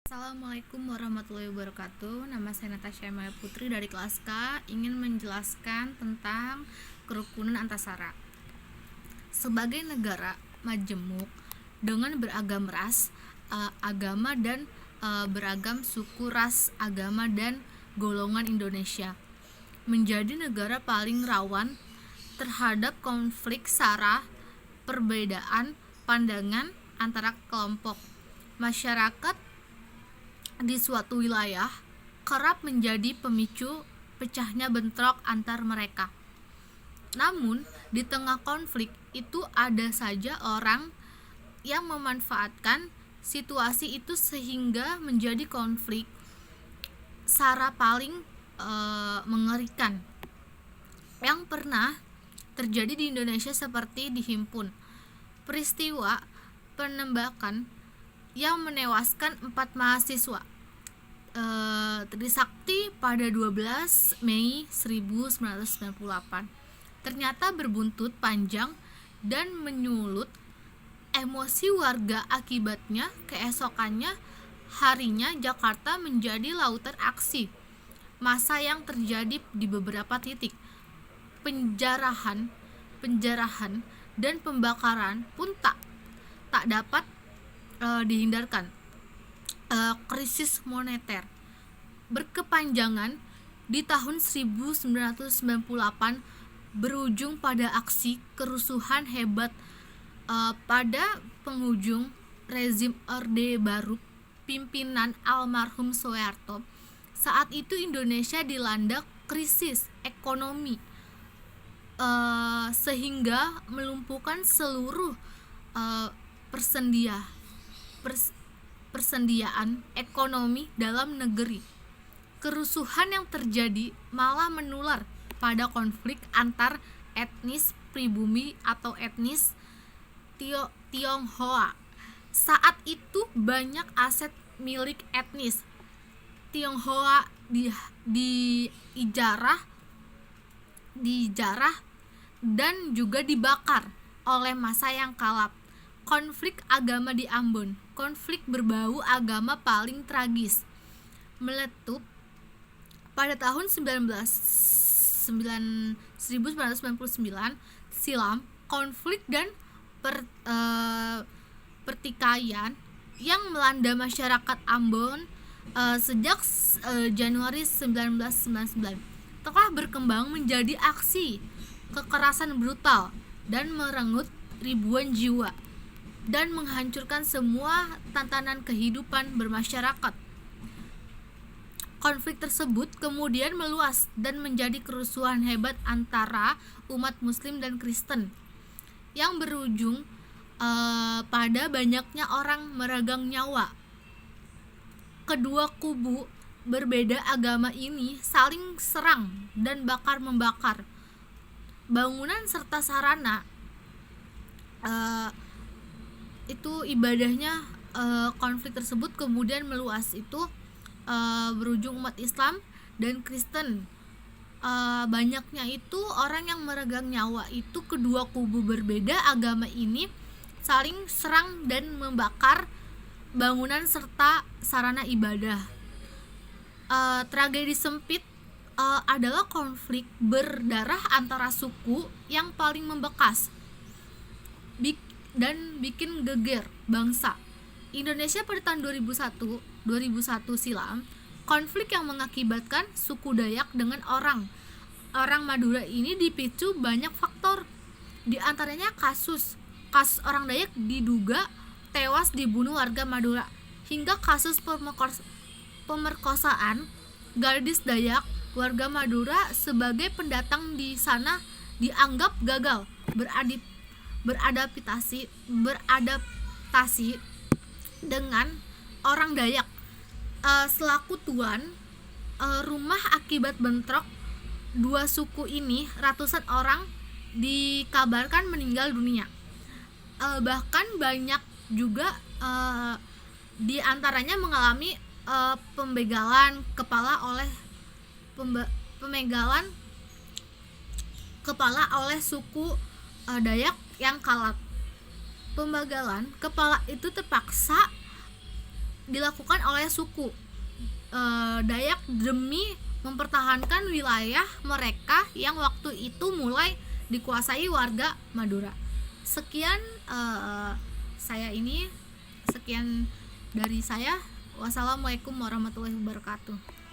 Assalamualaikum warahmatullahi wabarakatuh. Nama saya Natasha Maya Putri dari kelas K, ingin menjelaskan tentang kerukunan antasara. Sebagai negara majemuk dengan beragam ras, agama dan beragam suku, ras, agama dan golongan Indonesia menjadi negara paling rawan terhadap konflik sara, perbedaan pandangan antara kelompok masyarakat di suatu wilayah kerap menjadi pemicu pecahnya bentrok antar mereka. Namun, di tengah konflik itu ada saja orang yang memanfaatkan situasi itu sehingga menjadi konflik sara paling mengerikan yang pernah terjadi di Indonesia, seperti di Himpun, peristiwa penembakan yang menewaskan 4 mahasiswa Trisakti pada 12 Mei 1998 ternyata berbuntut panjang dan menyulut emosi warga. Akibatnya keesokannya harinya Jakarta menjadi lautan aksi massa yang terjadi di beberapa titik. Penjarahan dan pembakaran pun tak dapat dihindarkan. Krisis moneter berkepanjangan di tahun 1998 berujung pada aksi kerusuhan hebat pada penghujung rezim Orde Baru pimpinan almarhum Soeharto. Saat itu Indonesia dilanda krisis ekonomi sehingga melumpuhkan seluruh persediaan ekonomi dalam negeri. Kerusuhan yang terjadi malah menular pada konflik antar etnis pribumi atau etnis Tionghoa. Saat itu banyak aset milik etnis Tionghoa dijarah dan juga dibakar oleh massa yang kalap. Konflik agama di Ambon, konflik berbau agama paling tragis, meletup pada tahun 1999 silam. Konflik dan pertikaian yang melanda masyarakat Ambon sejak Januari 1999 telah berkembang menjadi aksi kekerasan brutal dan merenggut ribuan jiwa dan menghancurkan semua tatanan kehidupan bermasyarakat. Konflik tersebut kemudian meluas dan menjadi kerusuhan hebat antara umat Muslim dan Kristen yang berujung pada banyaknya orang meregang nyawa. Kedua kubu berbeda agama ini saling serang dan bakar-membakar bangunan serta sarana itu ibadahnya. Konflik tersebut kemudian meluas itu berujung umat Islam dan Kristen. Banyaknya itu orang yang meregang nyawa itu kedua kubu berbeda agama ini saling serang dan membakar bangunan serta sarana ibadah. Tragedi sempit adalah konflik berdarah antara suku yang paling membekas dan bikin geger bangsa Indonesia pada tahun 2001 silam. Konflik yang mengakibatkan suku Dayak dengan orang Madura ini dipicu banyak faktor, di antaranya kasus orang Dayak diduga tewas dibunuh warga Madura, hingga kasus pemerkosaan gadis Dayak warga Madura sebagai pendatang di sana dianggap gagal beradaptasi dengan orang Dayak selaku tuan rumah. Akibat bentrok dua suku ini, ratusan orang dikabarkan meninggal dunia. Bahkan banyak juga di antaranya mengalami pembegalan kepala oleh suku Dayak yang kalap. Pembegalan kepala itu terpaksa dilakukan oleh suku Dayak demi mempertahankan wilayah mereka yang waktu itu mulai dikuasai warga Madura. Sekian sekian dari saya. Wassalamualaikum warahmatullahi wabarakatuh.